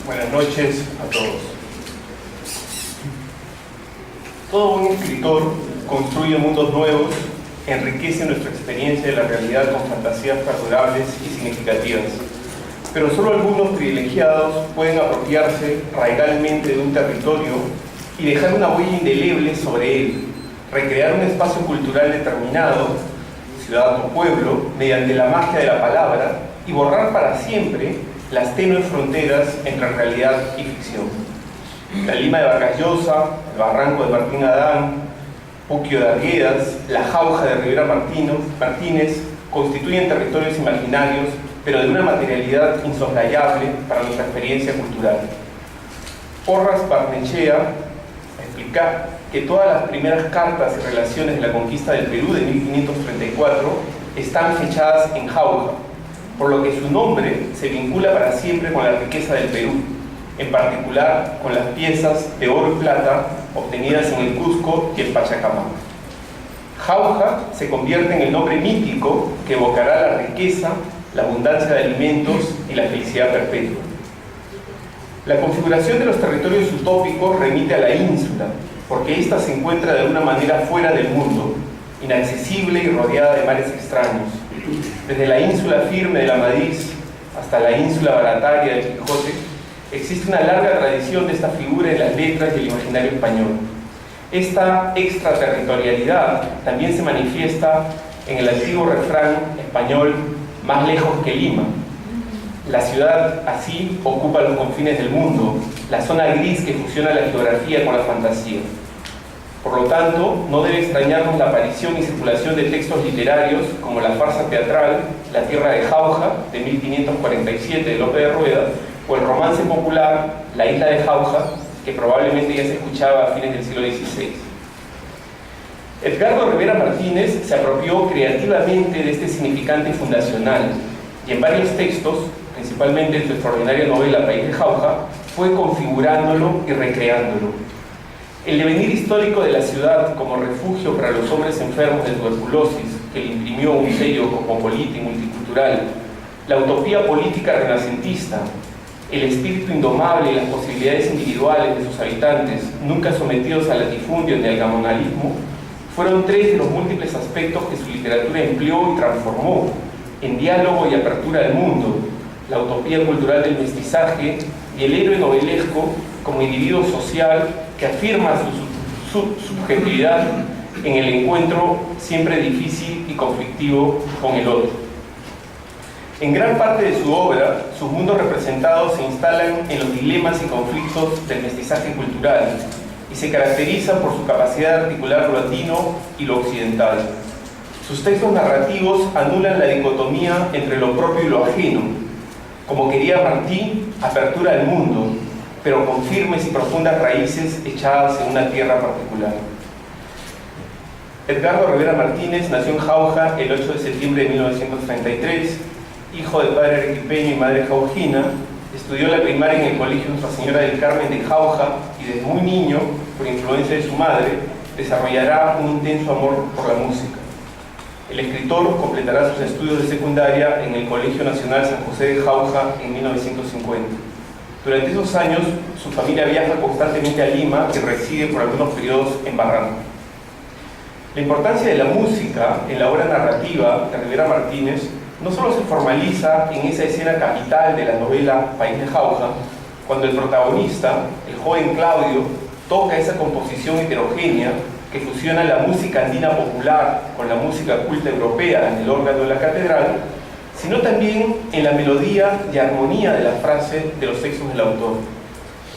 Buenas noches a todos. Todo buen escritor construye mundos nuevos, enriquece nuestra experiencia de la realidad con fantasías perdurables y significativas. Pero solo algunos privilegiados pueden apropiarse radicalmente de un territorio y dejar una huella indeleble sobre él, recrear un espacio cultural determinado, ciudad o pueblo, mediante la magia de la palabra y borrar para siempre las tenues fronteras entre realidad y ficción. La Lima de Vargas Llosa, el Barranco de Martín Adán, Puquio de Arguedas, la Jauja de Rivera Martínez constituyen territorios imaginarios, pero de una materialidad insoslayable para nuestra experiencia cultural. Porras Barnechea explica que todas las primeras cartas y relaciones de la conquista del Perú de 1534 están fechadas en Jauja, por lo que su nombre se vincula para siempre con la riqueza del Perú, en particular con las piezas de oro y plata obtenidas en el Cusco y el Pachacamac. Jauja se convierte en el nombre mítico que evocará la riqueza, la abundancia de alimentos y la felicidad perpetua. La configuración de los territorios utópicos remite a la ínsula, porque ésta se encuentra de alguna manera fuera del mundo, inaccesible y rodeada de mares extraños. Desde la ínsula firme de la Madriz hasta la ínsula barataria del Quijote, existe una larga tradición de esta figura en las letras y el imaginario español. Esta extraterritorialidad también se manifiesta en el antiguo refrán español "más lejos que Lima". La ciudad, así, ocupa los confines del mundo, la zona gris que fusiona la geografía con la fantasía. Por lo tanto, no debe extrañarnos la aparición y circulación de textos literarios como la farsa teatral La tierra de Jauja, de 1547, de Lope de Rueda, o el romance popular La isla de Jauja, que probablemente ya se escuchaba a fines del siglo XVI. Edgardo Rivera Martínez se apropió creativamente de este significante fundacional y en varios textos, principalmente en su extraordinaria novela País de Jauja, fue configurándolo y recreándolo. El devenir histórico de la ciudad como refugio para los hombres enfermos de tuberculosis, que le imprimió un sello cosmopolita y multicultural, la utopía política renacentista, el espíritu indomable y las posibilidades individuales de sus habitantes, nunca sometidos al latifundio ni al gamonalismo, fueron tres de los múltiples aspectos que su literatura empleó y transformó en diálogo y apertura al mundo: la utopía cultural del mestizaje y el héroe novelesco como individuo social que afirma su subjetividad en el encuentro siempre difícil y conflictivo con el otro. En gran parte de su obra, sus mundos representados se instalan en los dilemas y conflictos del mestizaje cultural y se caracterizan por su capacidad de articular lo latino y lo occidental. Sus textos narrativos anulan la dicotomía entre lo propio y lo ajeno. Como quería Martí, apertura al mundo, pero con firmes y profundas raíces echadas en una tierra particular. Edgardo Rivera Martínez nació en Jauja el 8 de septiembre de 1933, hijo de padre arequipeño y madre jaujina. Estudió la primaria en el Colegio Nuestra Señora del Carmen de Jauja y desde muy niño, por influencia de su madre, desarrollará un intenso amor por la música. El escritor completará sus estudios de secundaria en el Colegio Nacional San José de Jauja en 1950. Durante esos años, su familia viaja constantemente a Lima y reside por algunos periodos en Barranco. La importancia de la música en la obra narrativa de Rivera Martínez no solo se formaliza en esa escena capital de la novela País de Jauja, cuando el protagonista, el joven Claudio, toca esa composición heterogénea que fusiona la música andina popular con la música culta europea en el órgano de la catedral, sino también en la melodía y armonía de la frase de los textos del autor.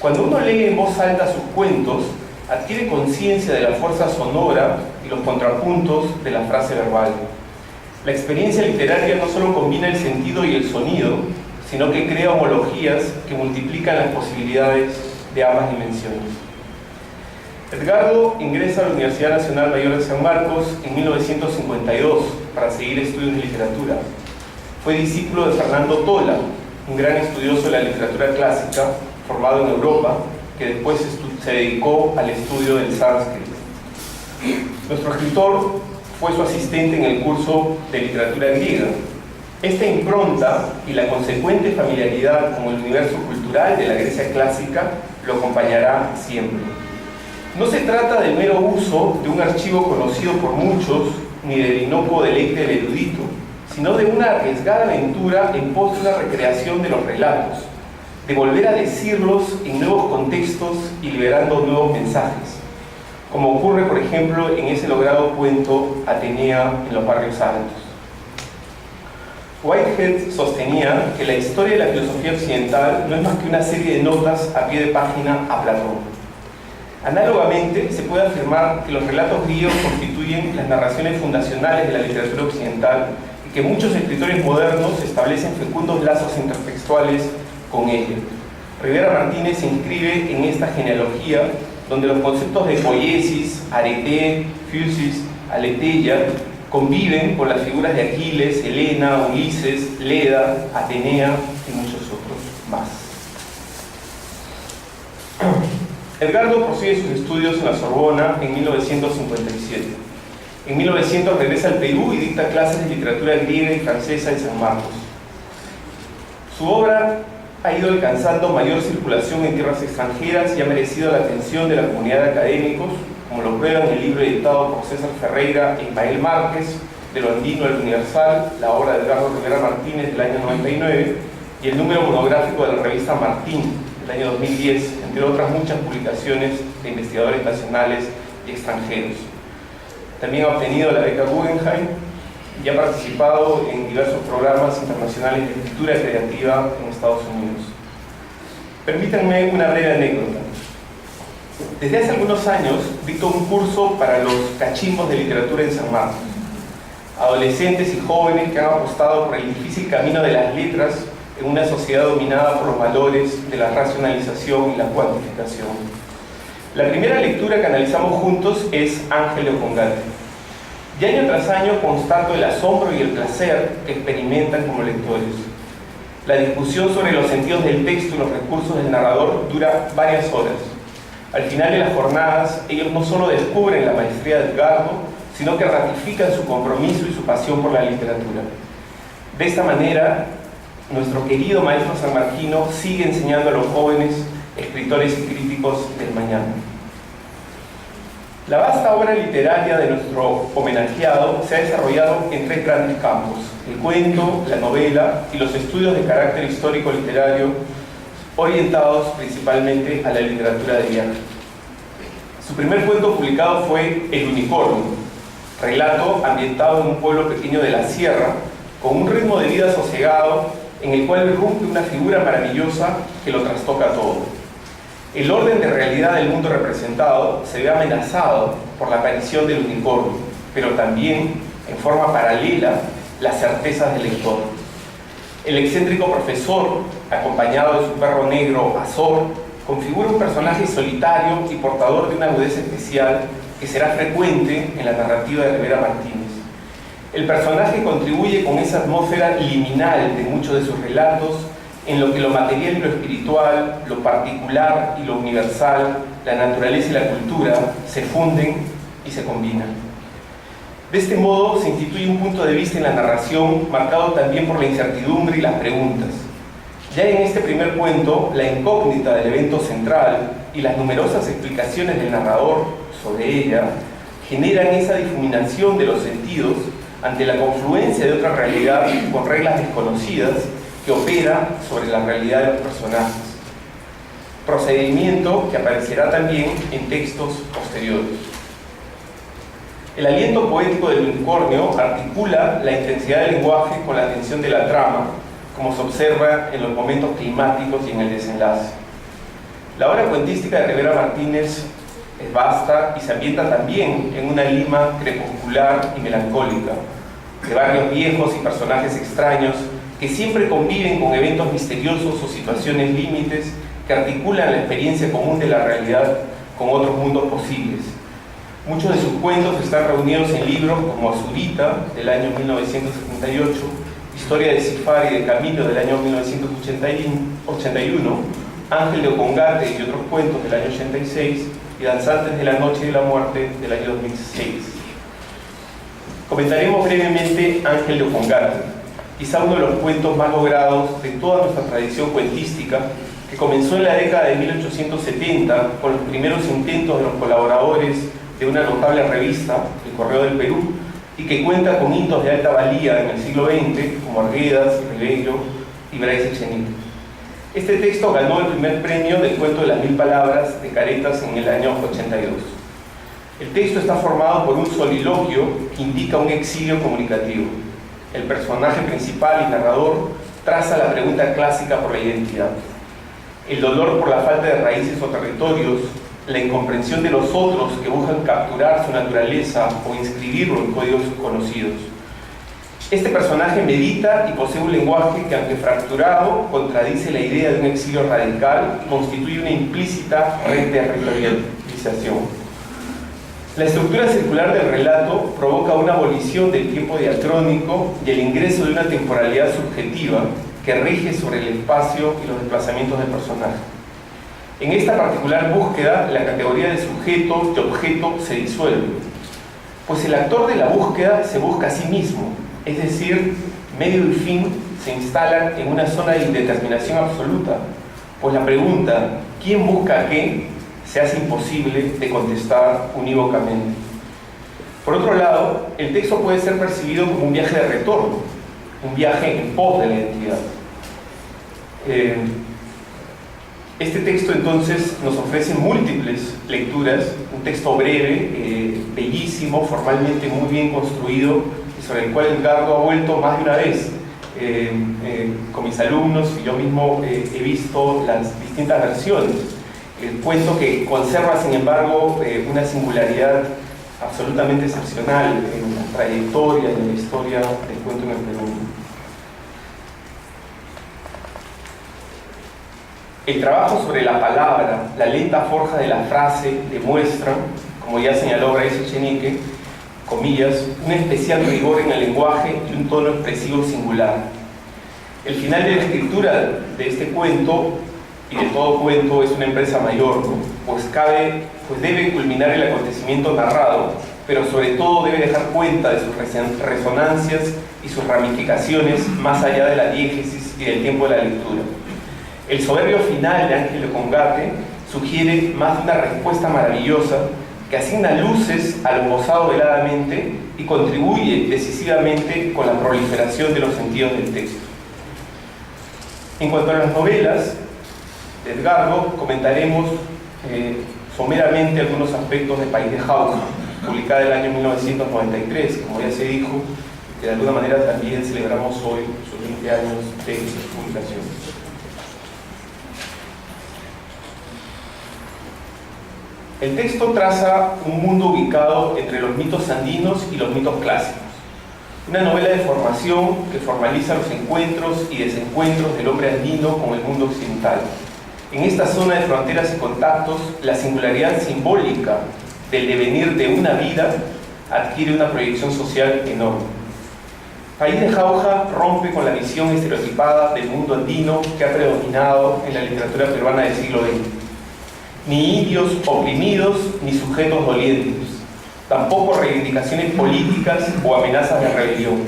Cuando uno lee en voz alta sus cuentos, adquiere conciencia de la fuerza sonora y los contrapuntos de la frase verbal. La experiencia literaria no solo combina el sentido y el sonido, sino que crea homologías que multiplican las posibilidades de ambas dimensiones. Edgardo ingresa a la Universidad Nacional Mayor de San Marcos en 1952 para seguir estudios de literatura. Fue discípulo de Fernando Tola, un gran estudioso de la literatura clásica, formado en Europa, que después se dedicó al estudio del sánscrito. Nuestro escritor fue su asistente en el curso de literatura griega. Esta impronta y la consecuente familiaridad con el universo cultural de la Grecia clásica lo acompañará siempre. No se trata del mero uso de un archivo conocido por muchos, ni del inocuo deleite del erudito, sino de una arriesgada aventura en pos de una recreación de los relatos, de volver a decirlos en nuevos contextos y liberando nuevos mensajes, como ocurre, por ejemplo, en ese logrado cuento Atenea en los barrios altos. Whitehead sostenía que la historia de la filosofía occidental no es más que una serie de notas a pie de página a Platón. Análogamente, se puede afirmar que los relatos griegos constituyen las narraciones fundacionales de la literatura occidental y que muchos escritores modernos establecen fecundos lazos intertextuales con ella. Rivera Martínez se inscribe en esta genealogía donde los conceptos de poiesis, arete, physis, aletheia conviven con las figuras de Aquiles, Helena, Ulises, Leda, Atenea y muchos otros más. Edgardo prosigue sus estudios en la Sorbona en 1957. En 1900 regresa al Perú y dicta clases de literatura griega y francesa en San Marcos. Su obra ha ido alcanzando mayor circulación en tierras extranjeras y ha merecido la atención de la comunidad de académicos, como lo prueban el libro editado por César Ferreira e Ismael Márquez, De lo andino al universal, la obra de Edgardo Rivera Martínez del año 99, y el número monográfico de la revista Martín del año 2010, entre otras muchas publicaciones de investigadores nacionales y extranjeros. También ha obtenido la beca Guggenheim y ha participado en diversos programas internacionales de escritura creativa en Estados Unidos. Permítanme una breve anécdota. Desde hace algunos años dicto un curso para los cachimbos de literatura en San Marcos, adolescentes y jóvenes que han apostado por el difícil camino de las letras en una sociedad dominada por los valores de la racionalización y la cuantificación. La primera lectura que analizamos juntos es Ángel de Ocongate. Y año tras año constato el asombro y el placer que experimentan como lectores. La discusión sobre los sentidos del texto y los recursos del narrador dura varias horas. Al final de las jornadas, ellos no solo descubren la maestría de Edgardo, sino que ratifican su compromiso y su pasión por la literatura. De esta manera, nuestro querido maestro sanmarquino sigue enseñando a los jóvenes escritores y críticos del mañana. La vasta obra literaria de nuestro homenajeado se ha desarrollado en tres grandes campos: el cuento, la novela y los estudios de carácter histórico-literario orientados principalmente a la literatura de viaje. Su primer cuento publicado fue El unicornio, relato ambientado en un pueblo pequeño de la sierra, con un ritmo de vida sosegado en el cual irrumpe una figura maravillosa que lo trastoca todo. El orden de realidad del mundo representado se ve amenazado por la aparición del unicornio, pero también, en forma paralela, las certezas del lector. El excéntrico profesor, acompañado de su perro negro Azor, configura un personaje solitario y portador de una agudeza especial que será frecuente en la narrativa de Rivera Martínez. El personaje contribuye con esa atmósfera liminal de muchos de sus relatos, en lo que lo material y lo espiritual, lo particular y lo universal, la naturaleza y la cultura, se funden y se combinan. De este modo se instituye un punto de vista en la narración marcado también por la incertidumbre y las preguntas. Ya en este primer cuento, la incógnita del evento central y las numerosas explicaciones del narrador sobre ella generan esa difuminación de los sentidos ante la confluencia de otra realidad con reglas desconocidas que opera sobre la realidad de los personajes, procedimiento que aparecerá también en textos posteriores. El aliento poético del unicornio articula la intensidad del lenguaje con la tensión de la trama, como se observa en los momentos climáticos y en el desenlace. La obra cuentística de Rivera Martínez es vasta y se ambienta también en una Lima crepuscular y melancólica, de barrios viejos y personajes extraños que siempre conviven con eventos misteriosos o situaciones límites que articulan la experiencia común de la realidad con otros mundos posibles. Muchos de sus cuentos están reunidos en libros como Azurita, del año 1978, Historia de Cifar y de Camilo, del año 1981, Ángel de Ocongate y otros cuentos, del año 86, y Danzantes de la Noche y de la Muerte, del año 2006. Comentaremos brevemente Ángel de Ocongate. quizá uno de los cuentos más logrados de toda nuestra tradición cuentística, que comenzó en la década de 1870 con los primeros intentos de los colaboradores de una notable revista, El Correo del Perú, y que cuenta con hitos de alta valía en el siglo XX, como Arguedas, Ribeiro y Bryce Echenique. Este texto ganó el primer premio del cuento de las 1000 palabras de Caretas en el año 82. El texto está formado por un soliloquio que indica un exilio comunicativo. El personaje principal y narrador traza la pregunta clásica por la identidad. El dolor por la falta de raíces o territorios, la incomprensión de los otros que buscan capturar su naturaleza o inscribirlo en códigos conocidos. Este personaje medita y posee un lenguaje que, aunque fracturado, contradice la idea de un exilio radical y constituye una implícita reterritorialización. La estructura circular del relato provoca una abolición del tiempo diacrónico y el ingreso de una temporalidad subjetiva que rige sobre el espacio y los desplazamientos del personaje. En esta particular búsqueda, la categoría de sujeto y objeto se disuelve, pues el actor de la búsqueda se busca a sí mismo, es decir, medio y fin se instalan en una zona de indeterminación absoluta, pues la pregunta ¿quién busca a qué? Se hace imposible de contestar unívocamente. Por otro lado, el texto puede ser percibido como un viaje de retorno, un viaje en pos de la identidad. Este texto entonces nos ofrece múltiples lecturas, un texto breve, bellísimo, formalmente muy bien construido, y sobre el cual Edgardo ha vuelto más de una vez. Con mis alumnos y yo mismo he visto las distintas versiones. El cuento que conserva, sin embargo, una singularidad absolutamente excepcional en la trayectoria y en la historia del cuento en el Perú. El trabajo sobre la palabra, la lenta forja de la frase, demuestra, como ya señaló Bryce Echenique, comillas, un especial rigor en el lenguaje y un tono expresivo singular. El final de la escritura de este cuento y de todo cuento es una empresa mayor, ¿no? pues debe culminar el acontecimiento narrado, pero sobre todo debe dejar cuenta de sus resonancias y sus ramificaciones más allá de la diégesis y del tiempo de la lectura. El soberbio final de Ángelo Congate sugiere más de una respuesta maravillosa que asigna luces a lo gozado veladamente y contribuye decisivamente con la proliferación de los sentidos del texto. En cuanto a las novelas de Edgardo, comentaremos someramente algunos aspectos de País de Jauja, publicada en el año 1993, como ya se dijo, que de alguna manera también celebramos hoy sus 20 años de publicación. El texto traza un mundo ubicado entre los mitos andinos y los mitos clásicos. Una novela de formación que formaliza los encuentros y desencuentros del hombre andino con el mundo occidental. En esta zona de fronteras y contactos, la singularidad simbólica del devenir de una vida adquiere una proyección social enorme. País de Jauja rompe con la visión estereotipada del mundo andino que ha predominado en la literatura peruana del siglo XX. Ni indios oprimidos, ni sujetos dolientes. Tampoco reivindicaciones políticas o amenazas de rebelión.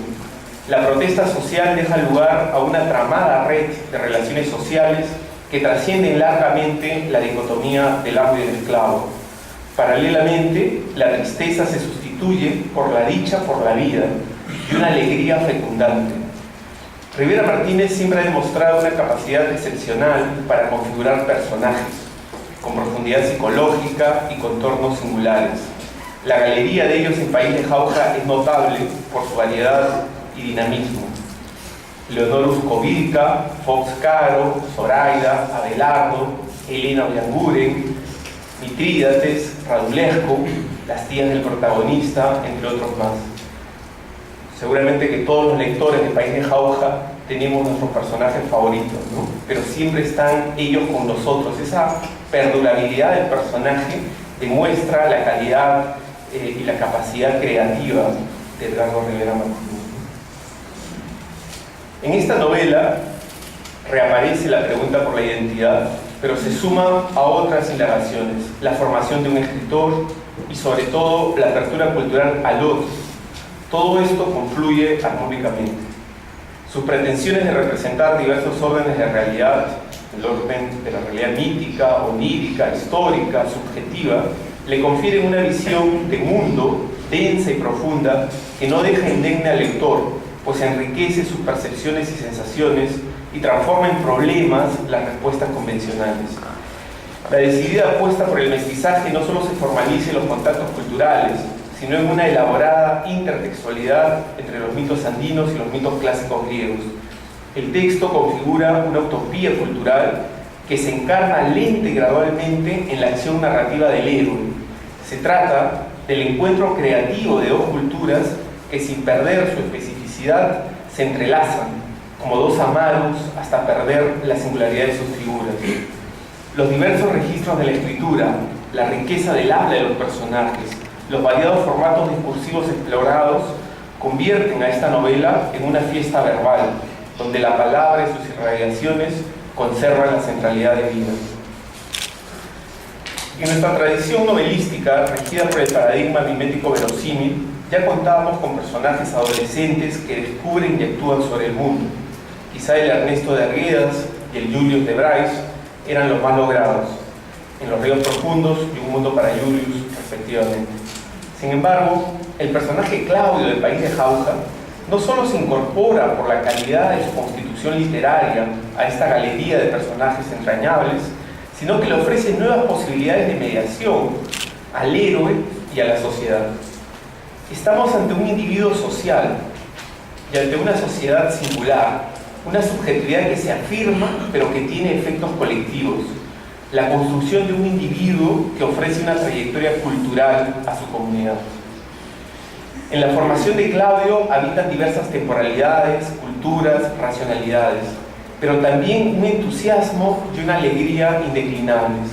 La protesta social deja lugar a una tramada red de relaciones sociales que trascienden largamente la dicotomía del amo y del esclavo. Paralelamente, la tristeza se sustituye por la dicha por la vida y una alegría fecundante. Rivera Martínez siempre ha demostrado una capacidad excepcional para configurar personajes, con profundidad psicológica y contornos singulares. La galería de ellos en País de Jauja es notable por su variedad y dinamismo. Leonor Uzcovilca, Fox Caro, Zoraida, Abelardo, Elena Ollanguren, Mitrídates, Radulesco, las tías del protagonista, entre otros más. Seguramente que todos los lectores de País de Jauja tenemos nuestros personajes favoritos, ¿no? Pero siempre están ellos con nosotros. Esa perdurabilidad del personaje demuestra la calidad y la capacidad creativa de Edgardo Rivera Martínez. En esta novela reaparece la pregunta por la identidad, pero se suma a otras indagaciones, la formación de un escritor y sobre todo la apertura cultural al otro. Todo esto confluye armónicamente. Sus pretensiones de representar diversos órdenes de realidad, el orden de la realidad mítica, onírica, histórica, subjetiva, le confieren una visión de mundo densa y profunda que no deja indemne al lector, pues enriquece sus percepciones y sensaciones y transforma en problemas las respuestas convencionales. La decidida apuesta por el mestizaje no solo se formaliza en los contactos culturales, sino en una elaborada intertextualidad entre los mitos andinos y los mitos clásicos griegos. El texto configura una utopía cultural que se encarna lenta y gradualmente en la acción narrativa del héroe. Se trata del encuentro creativo de dos culturas que, sin perder su especificidad, se entrelazan como dos amaros hasta perder la singularidad de sus figuras. Los diversos registros de la escritura, la riqueza del habla de los personajes, los variados formatos discursivos explorados convierten a esta novela en una fiesta verbal, donde la palabra y sus irradiaciones conservan la centralidad de vida. En nuestra tradición novelística, regida por el paradigma mimético verosímil, ya contábamos con personajes adolescentes que descubren y actúan sobre el mundo. Quizá el Ernesto de Arguedas y el Julius de Bryce eran los más logrados, en Los ríos profundos y Un mundo para Julius, respectivamente. Sin embargo, el personaje Claudio del País de Jauja no solo se incorpora por la calidad de su constitución literaria a esta galería de personajes entrañables, sino que le ofrece nuevas posibilidades de mediación al héroe y a la sociedad. Estamos ante un individuo social y ante una sociedad singular, una subjetividad que se afirma pero que tiene efectos colectivos, la construcción de un individuo que ofrece una trayectoria cultural a su comunidad. En la formación de Claudio habitan diversas temporalidades, culturas, racionalidades, pero también un entusiasmo y una alegría indeclinables.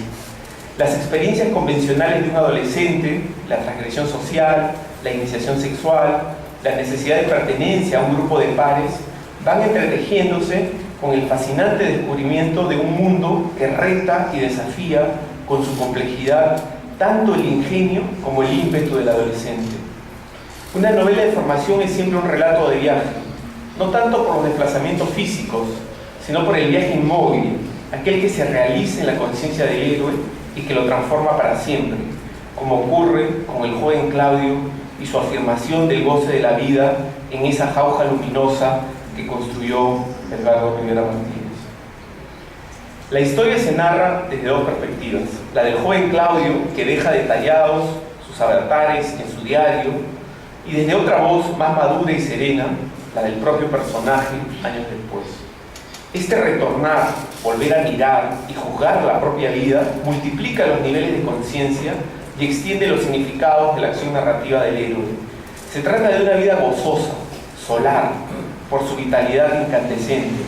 Las experiencias convencionales de un adolescente, la transgresión social, la iniciación sexual, la necesidad de pertenencia a un grupo de pares, van entretejiéndose con el fascinante descubrimiento de un mundo que reta y desafía con su complejidad tanto el ingenio como el ímpetu del adolescente. Una novela de formación es siempre un relato de viaje, no tanto por los desplazamientos físicos, sino por el viaje inmóvil, aquel que se realiza en la conciencia del héroe y que lo transforma para siempre, como ocurre con el joven Claudio y su afirmación del goce de la vida en esa jauja luminosa que construyó Edgardo Rivera Martínez. La historia se narra desde dos perspectivas: la del joven Claudio, que deja detallados sus avatares en su diario, y desde otra voz más madura y serena, la del propio personaje años después. Este retornar, volver a mirar y juzgar la propia vida multiplica los niveles de conciencia y extiende los significados de la acción narrativa del héroe. Se trata de una vida gozosa, solar, por su vitalidad incandescente.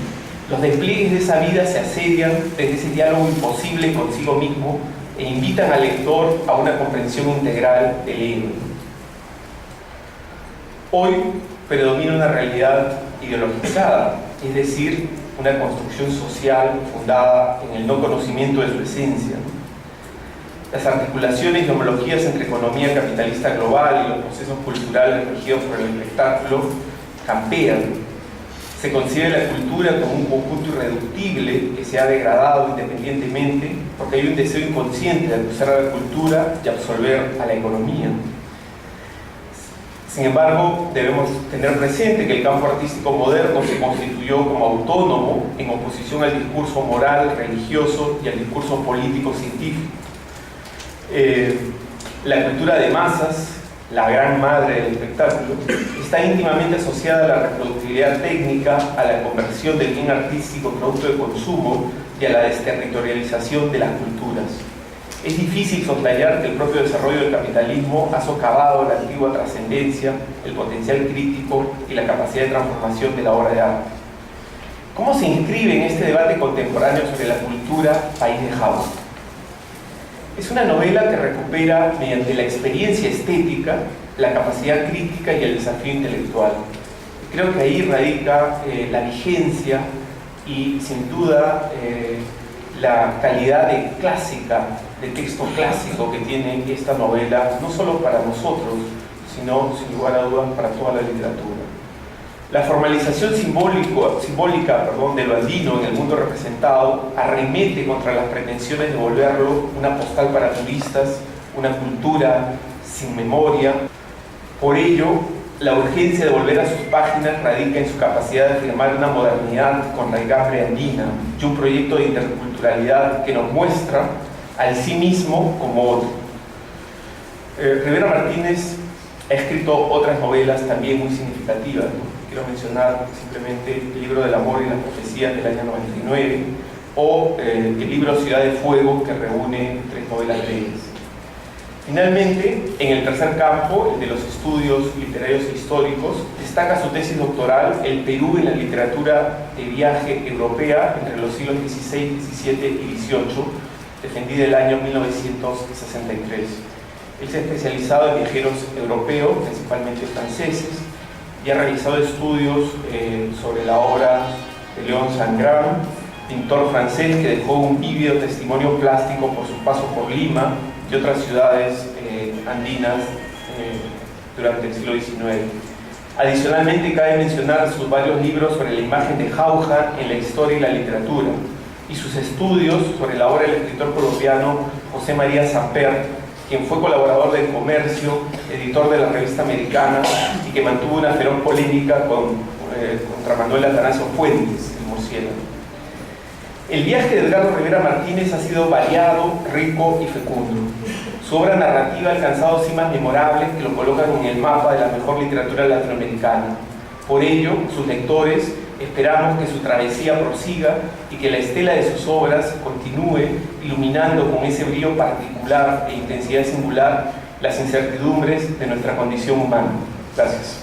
Los despliegues de esa vida se asedian desde ese diálogo imposible consigo mismo e invitan al lector a una comprensión integral del héroe. Hoy predomina una realidad ideologizada, es decir, una construcción social fundada en el no conocimiento de su esencia. Las articulaciones y homologías entre economía capitalista global y los procesos culturales regidos por el espectáculo campean. Se concibe la cultura como un conjunto irreductible que se ha degradado independientemente porque hay un deseo inconsciente de acusar a la cultura y absorber a la economía. Sin embargo, debemos tener presente que el campo artístico moderno se constituyó como autónomo en oposición al discurso moral, religioso y al discurso político-científico. La cultura de masas, la gran madre del espectáculo, está íntimamente asociada a la reproductibilidad técnica, a la conversión del bien artístico en producto de consumo y a la desterritorialización de las culturas. Es difícil soslayar que el propio desarrollo del capitalismo ha socavado la antigua trascendencia, el potencial crítico y la capacidad de transformación de la obra de arte. ¿Cómo se inscribe en este debate contemporáneo sobre la cultura País de Jauja? Es una novela que recupera, mediante la experiencia estética, la capacidad crítica y el desafío intelectual. Creo que ahí radica la vigencia y, sin duda, la calidad de clásica, de texto clásico que tiene esta novela, no solo para nosotros, sino, sin lugar a dudas, para toda la literatura. La formalización simbólica de lo andino en el mundo representado arremete contra las pretensiones de volverlo una postal para turistas, una cultura sin memoria. Por ello, la urgencia de volver a sus páginas radica en su capacidad de afirmar una modernidad con raigambre andina y un proyecto de interculturalidad que nos muestra al sí mismo como otro. Rivera Martínez ha escrito otras novelas también muy significativas, ¿no? Quiero mencionar simplemente El libro del amor y las profecías del año 99 o el libro Ciudad de Fuego, que reúne 3 novelas de ellas. Finalmente, en el tercer campo, el de los estudios literarios e históricos, destaca su tesis doctoral El Perú en la literatura de viaje europea entre los siglos XVI, XVII y XVIII, defendida el año 1963. Él se ha especializado en viajeros europeos, principalmente franceses, y ha realizado estudios sobre la obra de Léon Sangrin, pintor francés que dejó un vívido testimonio plástico por su paso por Lima y otras ciudades andinas durante el siglo XIX. Adicionalmente, cabe mencionar sus varios libros sobre la imagen de Jauja en la historia y la literatura, y sus estudios sobre la obra del escritor colombiano José María Sampert, quien fue colaborador del Comercio, editor de la Revista Americana y que mantuvo una feroz polémica contra Manuel Atanasio Fuentes, el murciélago. El viaje de Edgardo Rivera Martínez ha sido variado, rico y fecundo. Su obra narrativa ha alcanzado cimas memorables que lo colocan en el mapa de la mejor literatura latinoamericana. Por ello, sus lectores esperamos que su travesía prosiga y que la estela de sus obras continúe iluminando con ese brillo particular e intensidad singular las incertidumbres de nuestra condición humana. Gracias.